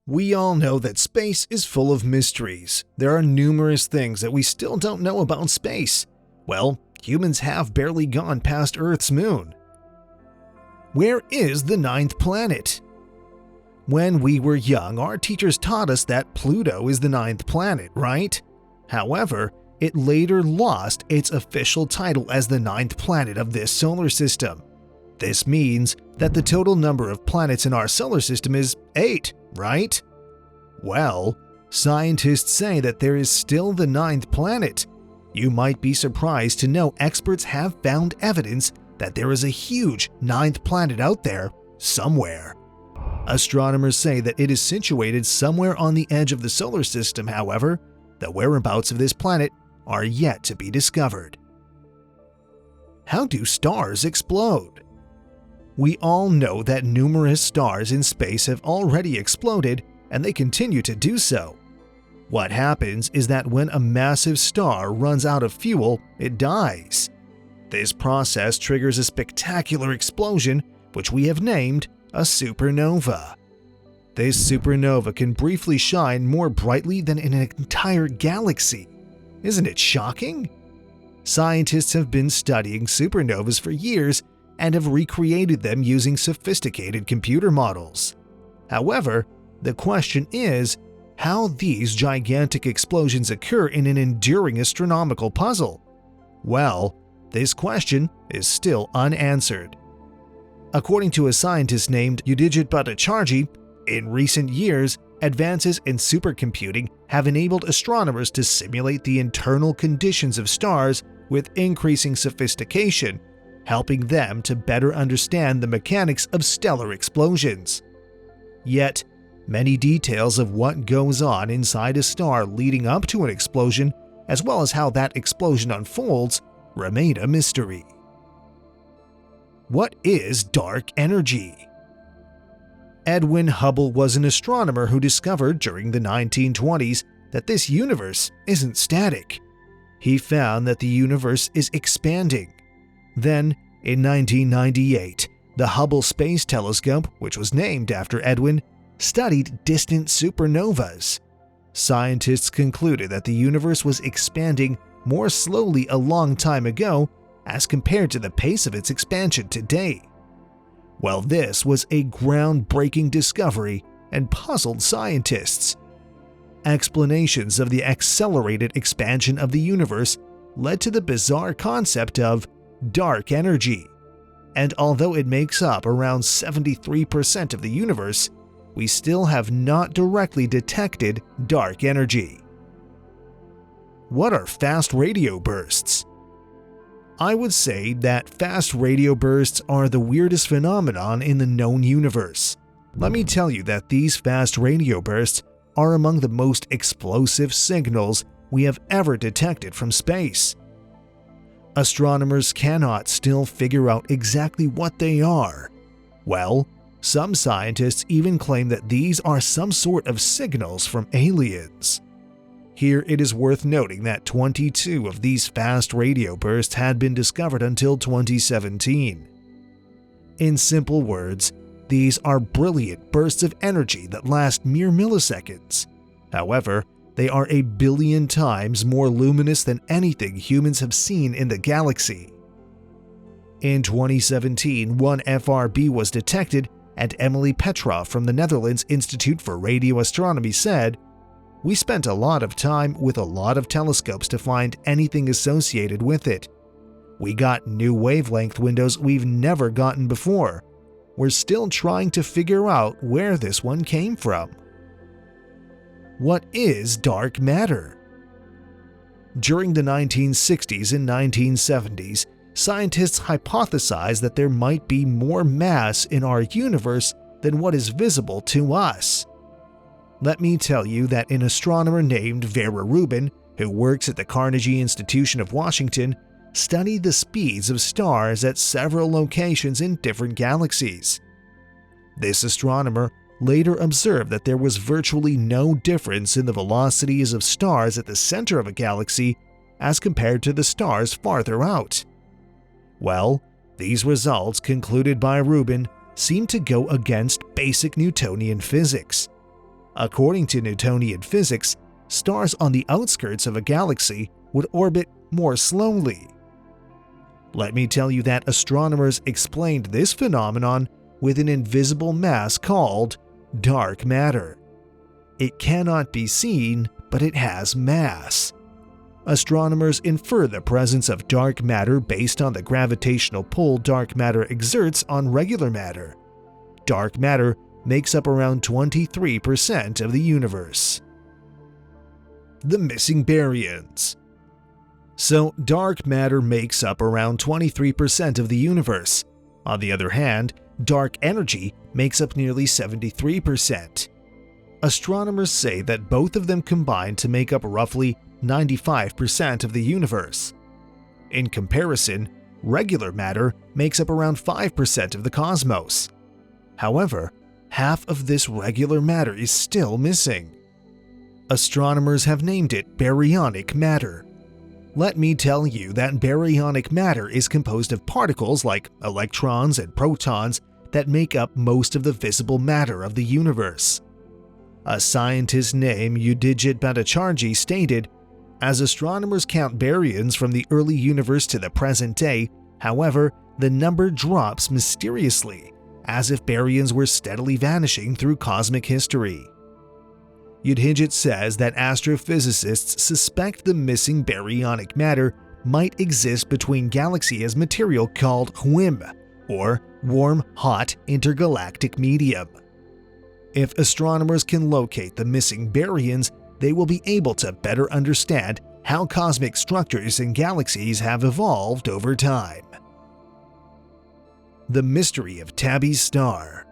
We all know that space is full of mysteries. There are numerous things that we still don't know about space. Well, humans have barely gone past Earth's moon. Where is the ninth planet? When we were young, our teachers taught us that Pluto is the ninth planet, right? However, it later lost its official title as the ninth planet of this solar system. This means that the total number of planets in our solar system is 8, right? Well, scientists say that there is still the ninth planet. You might be surprised to know experts have found evidence that there is a huge ninth planet out there somewhere. Astronomers say that it is situated somewhere on the edge of the solar system. However, the whereabouts of this planet are yet to be discovered. How do stars explode? We all know that numerous stars in space have already exploded, and they continue to do so. What happens is that when a massive star runs out of fuel, it dies. This process triggers a spectacular explosion, which we have named a supernova. This supernova can briefly shine more brightly than an entire galaxy. Isn't it shocking? Scientists have been studying supernovas for years and have recreated them using sophisticated computer models. However, the question is how these gigantic explosions occur in an enduring astronomical puzzle. Well, this question is still unanswered. According to a scientist named Udijit Bhattacharjee, in recent years, advances in supercomputing have enabled astronomers to simulate the internal conditions of stars with increasing sophistication, helping them to better understand the mechanics of stellar explosions. Yet, many details of what goes on inside a star leading up to an explosion, as well as how that explosion unfolds, remain a mystery. What is dark energy? Edwin Hubble was an astronomer who discovered during the 1920s that this universe isn't static. He found that the universe is expanding. Then, in 1998, the Hubble Space Telescope, which was named after Edwin, studied distant supernovas. Scientists concluded that the universe was expanding more slowly a long time ago as compared to the pace of its expansion today. Well, this was a groundbreaking discovery and puzzled scientists. Explanations of the accelerated expansion of the universe led to the bizarre concept of dark energy. And although it makes up around 73% of the universe, we still have not directly detected dark energy. What are fast radio bursts? I would say that fast radio bursts are the weirdest phenomenon in the known universe. Let me tell you that these fast radio bursts are among the most explosive signals we have ever detected from space. Astronomers cannot still figure out exactly what they are. Well, some scientists even claim that these are some sort of signals from aliens. Here it is worth noting that 22 of these fast radio bursts had been discovered until 2017. In simple words, these are brilliant bursts of energy that last mere milliseconds. However, they are a billion times more luminous than anything humans have seen in the galaxy. In 2017, one FRB was detected, and Emily Petrov from the Netherlands Institute for Radio Astronomy said, "We spent a lot of time with a lot of telescopes to find anything associated with it. We got new wavelength windows we've never gotten before. We're still trying to figure out where this one came from." What is dark matter? During the 1960s and 1970s, scientists hypothesized that there might be more mass in our universe than what is visible to us. Let me tell you that an astronomer named Vera Rubin, who works at the Carnegie Institution of Washington, studied the speeds of stars at several locations in different galaxies. This astronomer later observed that there was virtually no difference in the velocities of stars at the center of a galaxy as compared to the stars farther out. Well, these results, concluded by Rubin, seem to go against basic Newtonian physics. According to Newtonian physics, stars on the outskirts of a galaxy would orbit more slowly. Let me tell you that astronomers explained this phenomenon with an invisible mass called dark matter. It cannot be seen, but it has mass. Astronomers infer the presence of dark matter based on the gravitational pull dark matter exerts on regular matter. Dark matter makes up around 23% of the universe. The missing baryons. So, dark matter makes up around 23% of the universe. On the other hand, dark energy makes up nearly 73%. Astronomers say that both of them combine to make up roughly 95% of the universe. In comparison, regular matter makes up around 5% of the cosmos. However, half of this regular matter is still missing. Astronomers have named it baryonic matter. Let me tell you that baryonic matter is composed of particles like electrons and protons that make up most of the visible matter of the universe. A scientist named Udijit Bhattacharjee stated, "As astronomers count baryons from the early universe to the present day, however, the number drops mysteriously, as if baryons were steadily vanishing through cosmic history." Udijit says that astrophysicists suspect the missing baryonic matter might exist between galaxies as material called WHIM, or warm, hot, intergalactic medium. If astronomers can locate the missing baryons, they will be able to better understand how cosmic structures in galaxies have evolved over time. The mystery of Tabby's star.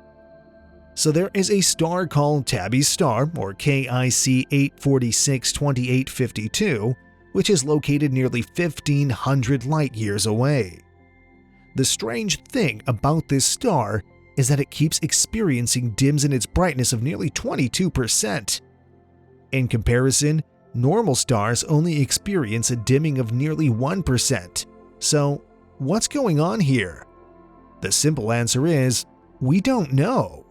So there is a star called Tabby's star, or KIC 8462852, which is located nearly 1,500 light-years away. The strange thing about this star is that it keeps experiencing dims in its brightness of nearly 22%. In comparison, normal stars only experience a dimming of nearly 1%. So, what's going on here? The simple answer is, we don't know.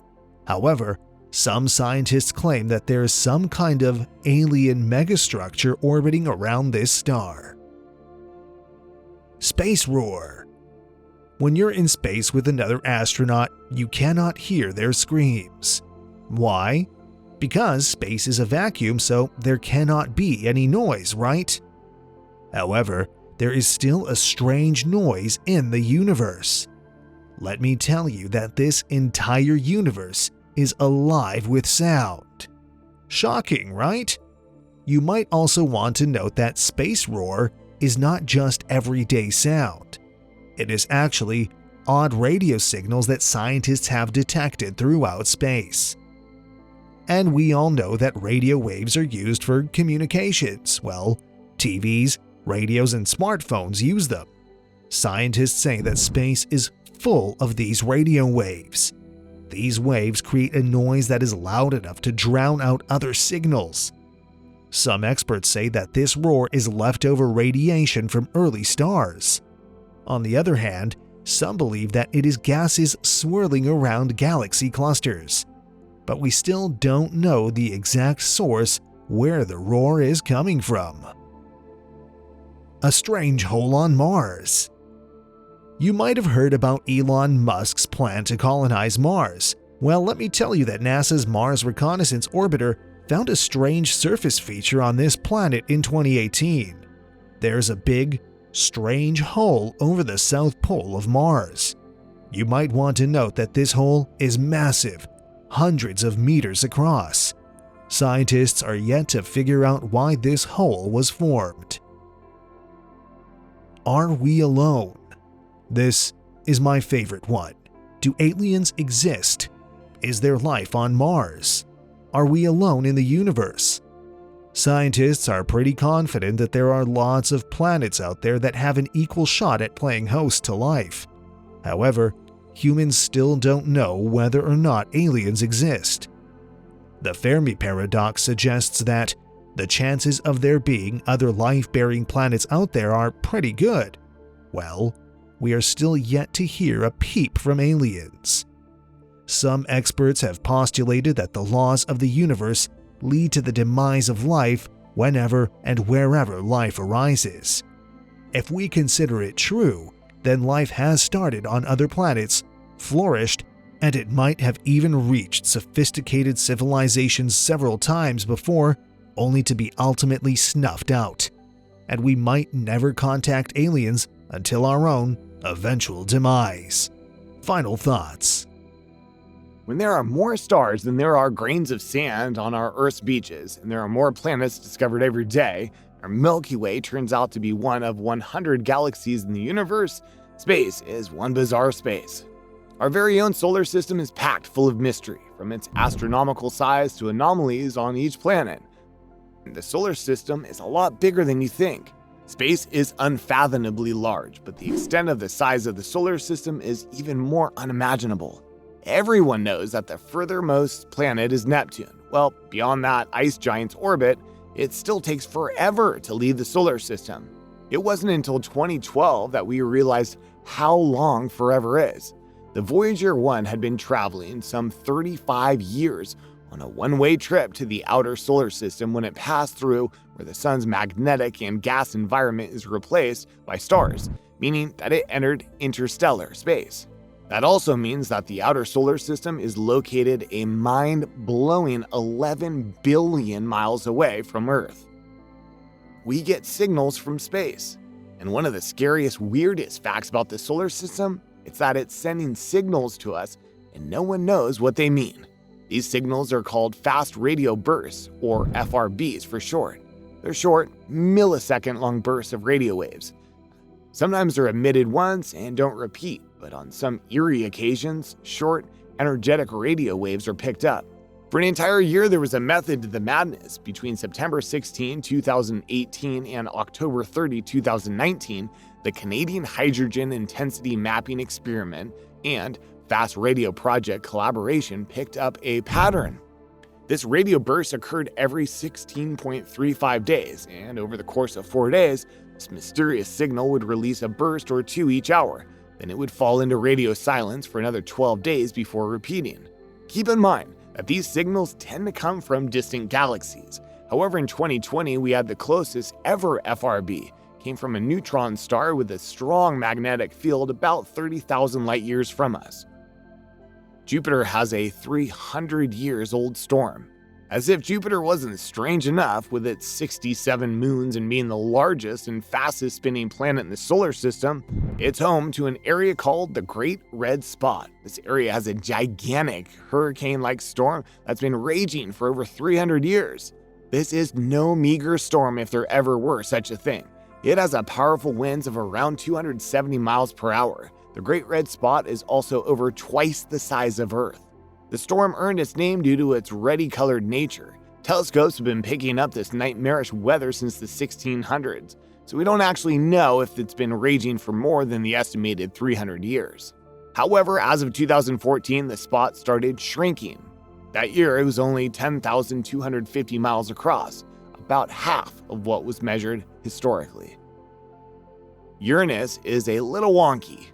However, some scientists claim that there is some kind of alien megastructure orbiting around this star. Space roar. When you're in space with another astronaut, you cannot hear their screams. Why? Because space is a vacuum, so there cannot be any noise, right? However, there is still a strange noise in the universe. Let me tell you that this entire universe is alive with sound. Shocking, right? You might also want to note that space roar is not just everyday sound. It is actually odd radio signals that scientists have detected throughout space. And we all know that radio waves are used for communications. Well, TVs, radios, and smartphones use them. Scientists say that space is full of these radio waves. These waves create a noise that is loud enough to drown out other signals. Some experts say that this roar is leftover radiation from early stars. On the other hand, some believe that it is gases swirling around galaxy clusters. But we still don't know the exact source where the roar is coming from. A strange hole on Mars. You might have heard about Elon Musk's plan to colonize Mars. Well, let me tell you that NASA's Mars Reconnaissance Orbiter found a strange surface feature on this planet in 2018. There's a big, strange hole over the south pole of Mars. You might want to note that this hole is massive, hundreds of meters across. Scientists are yet to figure out why this hole was formed. Are we alone? This is my favorite one. Do aliens exist? Is there life on Mars? Are we alone in the universe? Scientists are pretty confident that there are lots of planets out there that have an equal shot at playing host to life. However, humans still don't know whether or not aliens exist. The Fermi paradox suggests that the chances of there being other life-bearing planets out there are pretty good. Well, we are still yet to hear a peep from aliens. Some experts have postulated that the laws of the universe lead to the demise of life whenever and wherever life arises. If we consider it true, then life has started on other planets, flourished, and it might have even reached sophisticated civilizations several times before, only to be ultimately snuffed out. And we might never contact aliens until our own eventual demise. Final thoughts. When there are more stars than there are grains of sand on our Earth's beaches, and there are more planets discovered every day, our Milky Way turns out to be one of 100 galaxies in the universe. Space is one bizarre space. Our very own solar system is packed full of mystery, from its astronomical size to anomalies on each planet. The solar system is a lot bigger than you think. Space is unfathomably large, but the extent of the size of the solar system is even more unimaginable. Everyone knows that the furthermost planet is Neptune. Well, beyond that ice giant's orbit, it still takes forever to leave the solar system. It wasn't until 2012 that we realized how long forever is. The Voyager 1 had been traveling some 35 years on a one-way trip to the outer solar system when it passed through where the sun's magnetic and gas environment is replaced by stars, meaning that it entered interstellar space. That also means that the outer solar system is located a mind-blowing 11 billion miles away from Earth. We get signals from space, and one of the scariest, weirdest facts about the solar system is that it's sending signals to us and no one knows what they mean. These signals are called fast radio bursts, or FRBs for short. They're short, millisecond-long bursts of radio waves. Sometimes they're emitted once and don't repeat, but on some eerie occasions, short, energetic radio waves are picked up. For an entire year, there was a method to the madness. Between September 16, 2018 and October 30, 2019, the Canadian Hydrogen Intensity Mapping Experiment and Fast Radio Project collaboration picked up a pattern. This radio burst occurred every 16.35 days, and over the course of 4 days, this mysterious signal would release a burst or two each hour. Then it would fall into radio silence for another 12 days before repeating. Keep in mind that these signals tend to come from distant galaxies. However, in 2020, we had the closest ever FRB. It came from a neutron star with a strong magnetic field about 30,000 light years from us. Jupiter has a 300 years old storm. As if Jupiter wasn't strange enough with its 67 moons and being the largest and fastest spinning planet in the solar system, it's home to an area called the Great Red Spot. This area has a gigantic hurricane-like storm that's been raging for over 300 years. This is no meager storm if there ever were such a thing. It has powerful winds of around 270 miles per hour. The Great Red Spot is also over twice the size of Earth. The storm earned its name due to its reddy-colored nature. Telescopes have been picking up this nightmarish weather since the 1600s, so we don't actually know if it's been raging for more than the estimated 300 years. However, as of 2014, the spot started shrinking. That year, it was only 10,250 miles across, about half of what was measured historically. Uranus is a little wonky.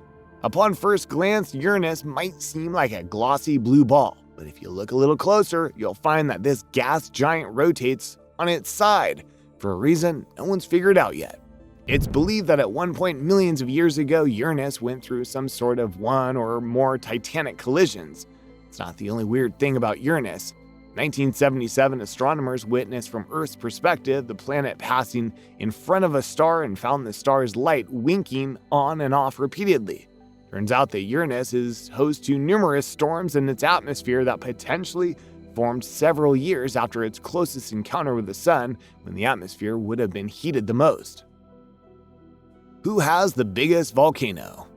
Upon first glance, Uranus might seem like a glossy blue ball, but if you look a little closer, you'll find that this gas giant rotates on its side for a reason no one's figured out yet. It's believed that at one point millions of years ago, Uranus went through some sort of one or more titanic collisions. It's not the only weird thing about Uranus. In 1977, astronomers witnessed from Earth's perspective the planet passing in front of a star and found the star's light winking on and off repeatedly. Turns out that Uranus is host to numerous storms in its atmosphere that potentially formed several years after its closest encounter with the sun, when the atmosphere would have been heated the most. Who has the biggest volcano?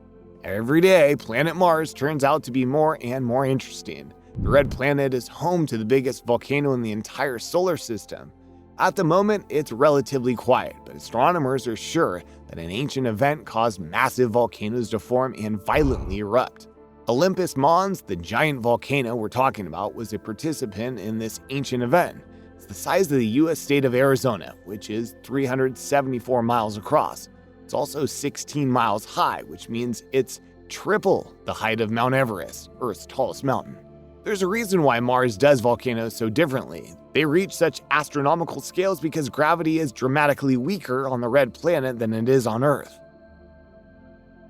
Every day, planet Mars turns out to be more and more interesting. The red planet is home to the biggest volcano in the entire solar system. At the moment, it's relatively quiet, but astronomers are sure that an ancient event caused massive volcanoes to form and violently erupt. Olympus Mons, the giant volcano we're talking about, was a participant in this ancient event. It's the size of the US state of Arizona, which is 374 miles across. It's also 16 miles high, which means it's triple the height of Mount Everest, Earth's tallest mountain. There's a reason why Mars does volcanoes so differently. They reach such astronomical scales because gravity is dramatically weaker on the red planet than it is on Earth.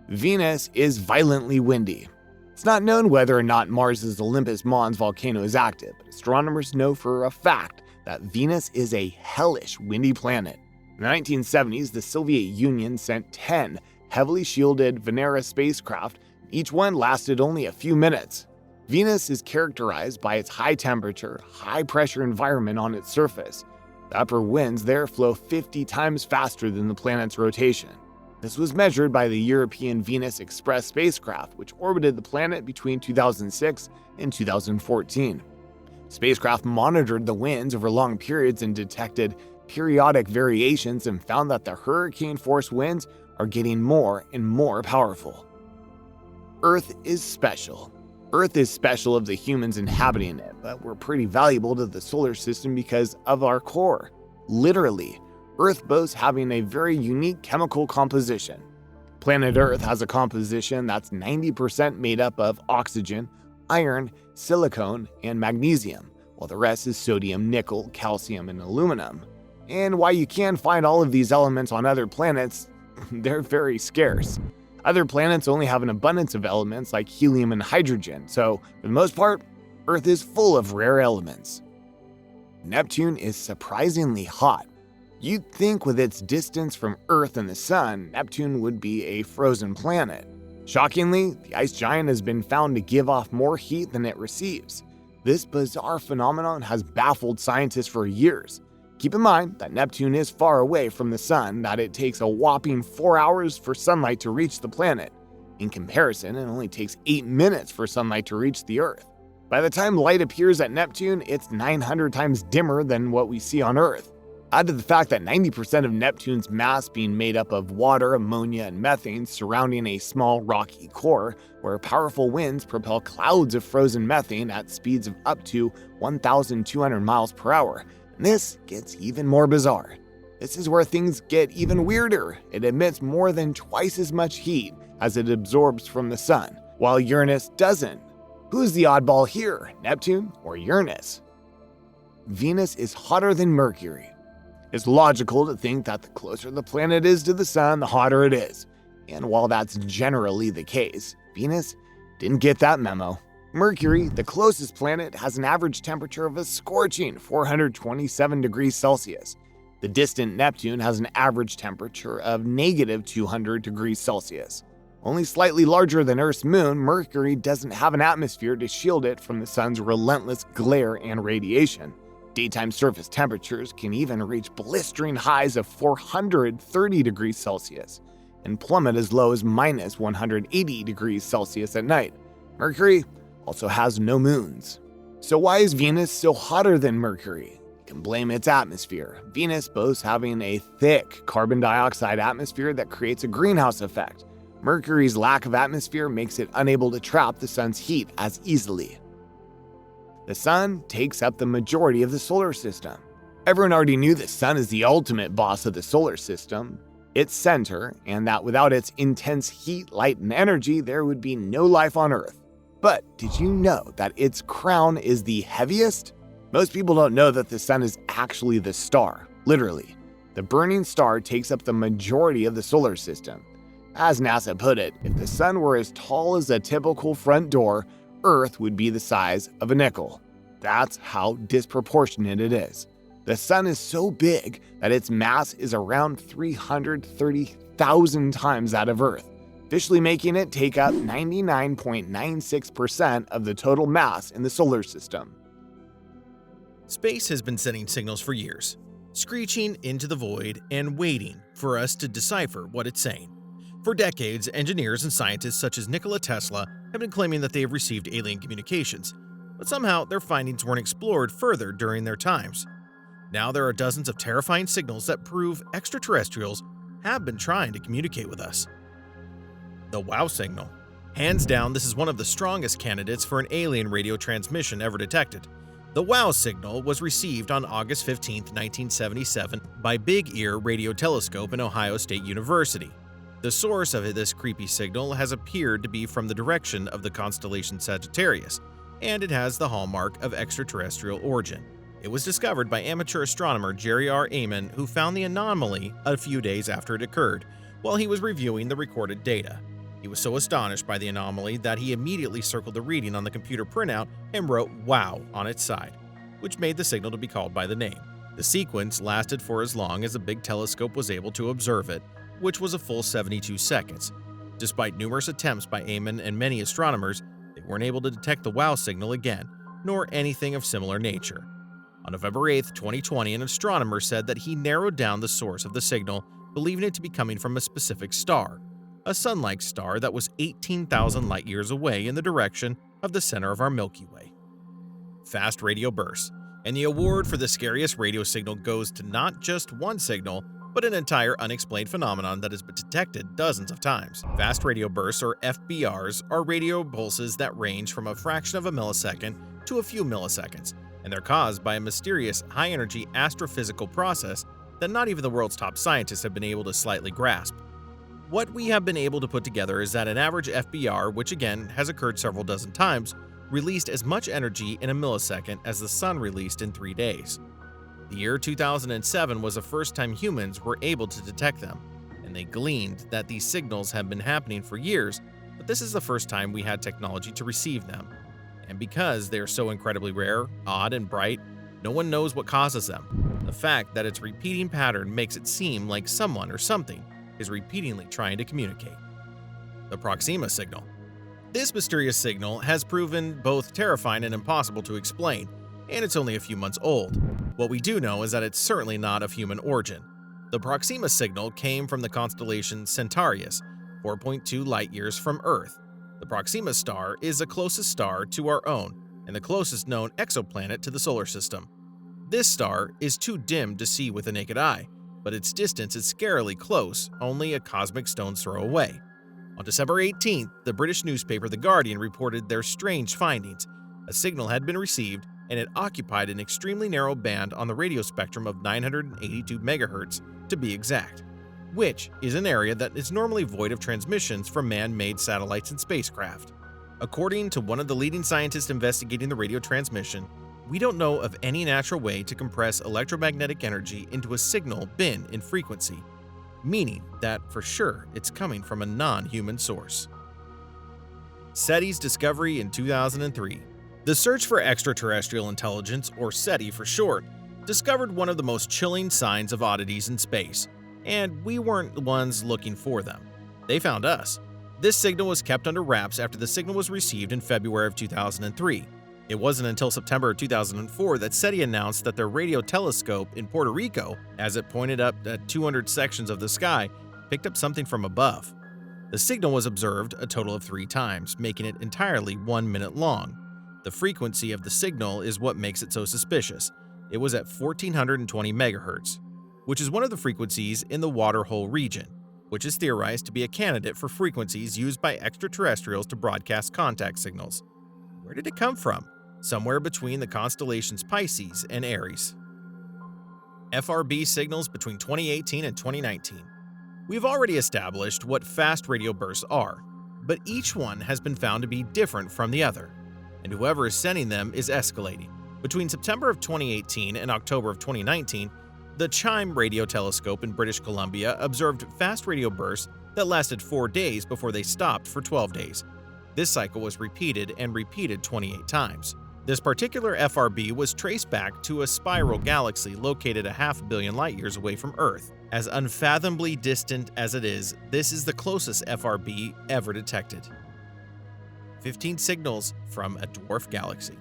Venus is violently windy. It's not known whether or not Mars's Olympus Mons volcano is active, but astronomers know for a fact that Venus is a hellish windy planet. In the 1970s, the Soviet Union sent 10 heavily shielded Venera spacecraft. Each one lasted only a few minutes. Venus is characterized by its high temperature, high pressure environment on its surface. The upper winds there flow 50 times faster than the planet's rotation. This was measured by the European Venus Express spacecraft, which orbited the planet between 2006 and 2014. Spacecraft monitored the winds over long periods and detected periodic variations and found that the hurricane-force winds are getting more and more powerful. Earth is special. Earth is special of the humans inhabiting it, but we're pretty valuable to the solar system because of our core. Literally, Earth boasts having a very unique chemical composition. Planet Earth has a composition that's 90% made up of oxygen, iron, silicon, and magnesium, while the rest is sodium, nickel, calcium, and aluminum. And while you can find all of these elements on other planets, they're very scarce. Other planets only have an abundance of elements like helium and hydrogen, so for the most part, Earth is full of rare elements. Neptune is surprisingly hot. You'd think with its distance from Earth and the Sun, Neptune would be a frozen planet. Shockingly, the ice giant has been found to give off more heat than it receives. This bizarre phenomenon has baffled scientists for years. Keep in mind that Neptune is far away from the Sun, that it takes a whopping 4 hours for sunlight to reach the planet. In comparison, it only takes 8 minutes for sunlight to reach the Earth. By the time light appears at Neptune, it's 900 times dimmer than what we see on Earth. Add to the fact that 90% of Neptune's mass being made up of water, ammonia, and methane surrounding a small rocky core, where powerful winds propel clouds of frozen methane at speeds of up to 1,200 miles per hour. This gets even more bizarre. This is where things get even weirder. It emits more than twice as much heat as it absorbs from the Sun, while Uranus doesn't. Who's the oddball here, Neptune or Uranus? Venus is hotter than Mercury. It's logical to think that the closer the planet is to the Sun, the hotter it is. And while that's generally the case, Venus didn't get that memo. Mercury, the closest planet, has an average temperature of a scorching 427 degrees Celsius. The distant Neptune has an average temperature of negative 200 degrees Celsius. Only slightly larger than Earth's moon, Mercury doesn't have an atmosphere to shield it from the sun's relentless glare and radiation. Daytime surface temperatures can even reach blistering highs of 430 degrees Celsius and plummet as low as minus 180 degrees Celsius at night. Mercury also has no moons. So why is Venus so hotter than Mercury? You can blame its atmosphere. Venus boasts having a thick carbon dioxide atmosphere that creates a greenhouse effect. Mercury's lack of atmosphere makes it unable to trap the sun's heat as easily. The sun takes up the majority of the solar system. Everyone already knew the sun is the ultimate boss of the solar system, its center, and that without its intense heat, light, and energy, there would be no life on Earth. But did you know that its crown is the heaviest? Most people don't know that the sun is actually the star, literally. The burning star takes up the majority of the solar system. As NASA put it, if the sun were as tall as a typical front door, Earth would be the size of a nickel. That's how disproportionate it is. The sun is so big that its mass is around 330,000 times that of Earth, officially making it take up 99.96% of the total mass in the solar system. Space has been sending signals for years, screeching into the void and waiting for us to decipher what it's saying. For decades, engineers and scientists such as Nikola Tesla have been claiming that they have received alien communications, but somehow their findings weren't explored further during their times. Now there are dozens of terrifying signals that prove extraterrestrials have been trying to communicate with us. The WOW signal. Hands down, this is one of the strongest candidates for an alien radio transmission ever detected. The WOW signal was received on August 15, 1977 by Big Ear Radio Telescope in Ohio State University. The source of this creepy signal has appeared to be from the direction of the constellation Sagittarius, and it has the hallmark of extraterrestrial origin. It was discovered by amateur astronomer Jerry R. Amon, who found the anomaly a few days after it occurred, while he was reviewing the recorded data. He was so astonished by the anomaly that he immediately circled the reading on the computer printout and wrote "Wow" on its side, which made the signal to be called by the name. The sequence lasted for as long as a big telescope was able to observe it, which was a full 72 seconds. Despite numerous attempts by Amon and many astronomers, they weren't able to detect the WOW signal again, nor anything of similar nature. On November 8, 2020, an astronomer said that he narrowed down the source of the signal, believing it to be coming from a specific star, a sun-like star that was 18,000 light-years away in the direction of the center of our Milky Way. Fast radio bursts, and the award for the scariest radio signal goes to not just one signal, but an entire unexplained phenomenon that has been detected dozens of times. Fast radio bursts, or FBRs, are radio pulses that range from a fraction of a millisecond to a few milliseconds, and they're caused by a mysterious, high-energy astrophysical process that not even the world's top scientists have been able to slightly grasp. What we have been able to put together is that an average FBR, which again has occurred several dozen times, released as much energy in a millisecond as the sun released in 3 days. The year 2007 was the first time humans were able to detect them, and they gleaned that these signals have been happening for years, but this is the first time we had technology to receive them. And because they are so incredibly rare, odd, and bright, no one knows what causes them. The fact that its repeating pattern makes it seem like someone or something is repeatedly trying to communicate. The Proxima Signal. This mysterious signal has proven both terrifying and impossible to explain, and it's only a few months old. What we do know is that it's certainly not of human origin. The Proxima Signal came from the constellation Centaurus, 4.2 light-years from Earth. The Proxima star is the closest star to our own, and the closest known exoplanet to the solar system. This star is too dim to see with the naked eye, but its distance is scarily close, only a cosmic stone's throw away. On December 18th, the British newspaper The Guardian reported their strange findings. A signal had been received, and it occupied an extremely narrow band on the radio spectrum of 982 MHz to be exact, which is an area that is normally void of transmissions from man-made satellites and spacecraft. According to one of the leading scientists investigating the radio transmission, we don't know of any natural way to compress electromagnetic energy into a signal bin in frequency, meaning that for sure it's coming from a non-human source. SETI's discovery in 2003. The Search for Extraterrestrial Intelligence, or SETI for short, discovered one of the most chilling signs of oddities in space, and we weren't the ones looking for them. They found us. This signal was kept under wraps after the signal was received in February of 2003. It wasn't until September of 2004 that SETI announced that their radio telescope in Puerto Rico, as it pointed up at 200 sections of the sky, picked up something from above. The signal was observed a total of 3 times, making it entirely 1 minute long. The frequency of the signal is what makes it so suspicious. It was at 1420 MHz, which is one of the frequencies in the water hole region, which is theorized to be a candidate for frequencies used by extraterrestrials to broadcast contact signals. Where did it come from? Somewhere between the constellations Pisces and Aries. FRB Signals Between 2018 and 2019. We've already established what fast radio bursts are, but each one has been found to be different from the other, and whoever is sending them is escalating. Between September of 2018 and October of 2019, the CHIME radio telescope in British Columbia observed fast radio bursts that lasted 4 days before they stopped for 12 days. This cycle was repeated and repeated 28 times. This particular FRB was traced back to a spiral galaxy located a 500 million light-years away from Earth. As unfathomably distant as it is, this is the closest FRB ever detected. 15 signals from a dwarf galaxy.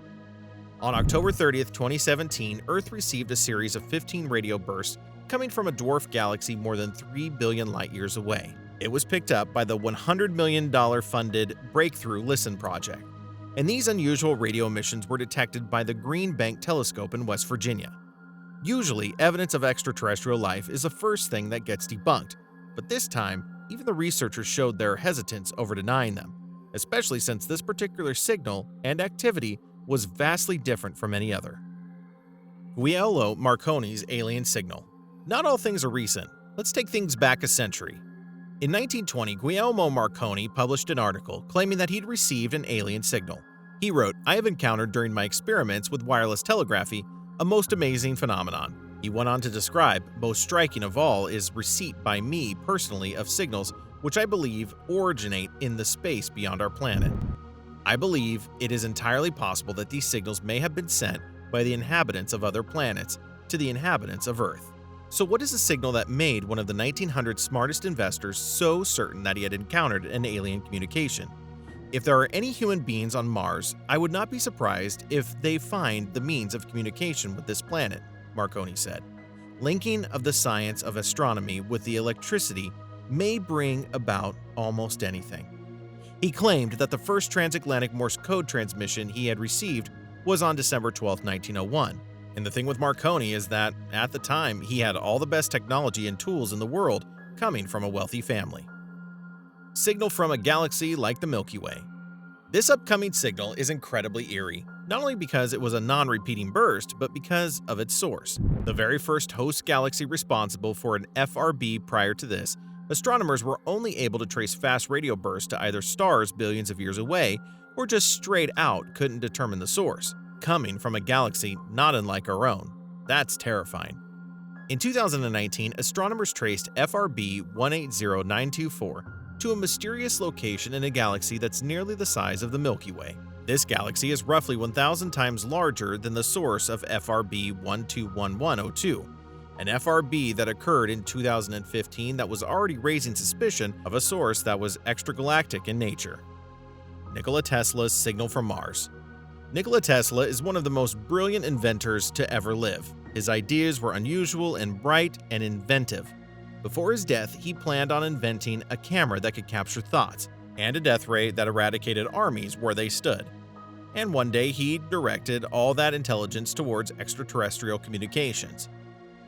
On October 30th, 2017, Earth received a series of 15 radio bursts coming from a dwarf galaxy more than 3 billion light-years away. It was picked up by the $100 million funded Breakthrough Listen project, and these unusual radio emissions were detected by the Green Bank Telescope in West Virginia. Usually, evidence of extraterrestrial life is the first thing that gets debunked, but this time, even the researchers showed their hesitance over denying them, especially since this particular signal and activity was vastly different from any other. Guglielmo Marconi's alien signal. Not all things are recent. Let's take things back a century. In 1920, Guglielmo Marconi published an article claiming that he'd received an alien signal. He wrote, I have encountered during my experiments with wireless telegraphy a most amazing phenomenon. He went on to describe, most striking of all is receipt by me personally of signals which I believe originate in the space beyond our planet. I believe it is entirely possible that these signals may have been sent by the inhabitants of other planets to the inhabitants of Earth. So what is a signal that made one of the 1900s smartest investors so certain that he had encountered an alien communication? If there are any human beings on Mars, I would not be surprised if they find the means of communication with this planet, Marconi said. Linking of the science of astronomy with the electricity may bring about almost anything. He claimed that the first transatlantic Morse code transmission he had received was on December 12, 1901. And the thing with Marconi is that, at the time, he had all the best technology and tools in the world coming from a wealthy family. Signal from a galaxy like the Milky Way. This upcoming signal is incredibly eerie, not only because it was a non-repeating burst, but because of its source. The very first host galaxy responsible for an FRB prior to this, astronomers were only able to trace fast radio bursts to either stars billions of years away or just straight out couldn't determine the source, coming from a galaxy not unlike our own. That's terrifying. In 2019, astronomers traced FRB 180924 to a mysterious location in a galaxy that's nearly the size of the Milky Way. This galaxy is roughly 1,000 times larger than the source of FRB 121102, an FRB that occurred in 2015 that was already raising suspicion of a source that was extragalactic in nature. Nikola Tesla's signal from Mars. Nikola Tesla is one of the most brilliant inventors to ever live. His ideas were unusual and bright and inventive. Before his death, he planned on inventing a camera that could capture thoughts and a death ray that eradicated armies where they stood. And one day he directed all that intelligence towards extraterrestrial communications.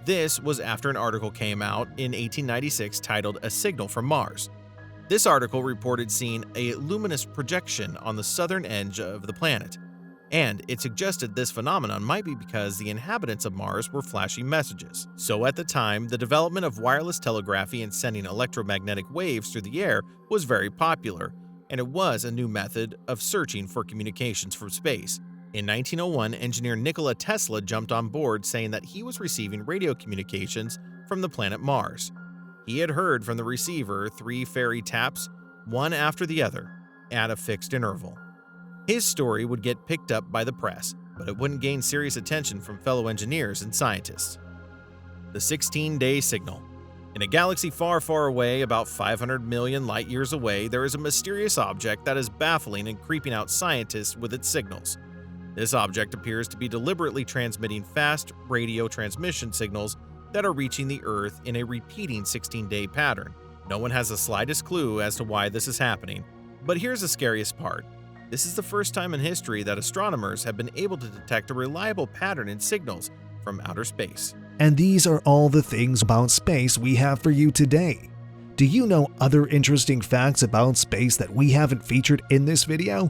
This was after an article came out in 1896 titled A Signal from Mars. This article reported seeing a luminous projection on the southern edge of the planet, and it suggested this phenomenon might be because the inhabitants of Mars were flashing messages. So at the time, the development of wireless telegraphy and sending electromagnetic waves through the air was very popular, and it was a new method of searching for communications from space. In 1901, engineer Nikola Tesla jumped on board saying that he was receiving radio communications from the planet Mars. He had heard from the receiver 3 fairy taps, one after the other, at a fixed interval. His story would get picked up by the press, but it wouldn't gain serious attention from fellow engineers and scientists. The 16-day signal. In a galaxy far, far away, about 500 million light-years away, there is a mysterious object that is baffling and creeping out scientists with its signals. This object appears to be deliberately transmitting fast radio transmission signals that are reaching the Earth in a repeating 16-day pattern. No one has the slightest clue as to why this is happening, but here's the scariest part. This is the first time in history that astronomers have been able to detect a reliable pattern in signals from outer space. And these are all the things about space we have for you today. Do you know other interesting facts about space that we haven't featured in this video?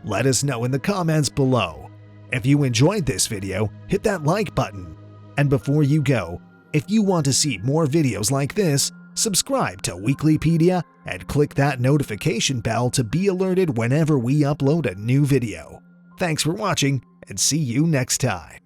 Let us know in the comments below. If you enjoyed this video, hit that like button. And before you go, if you want to see more videos like this, subscribe to Weeklypedia and click that notification bell to be alerted whenever we upload a new video. Thanks for watching, and see you next time.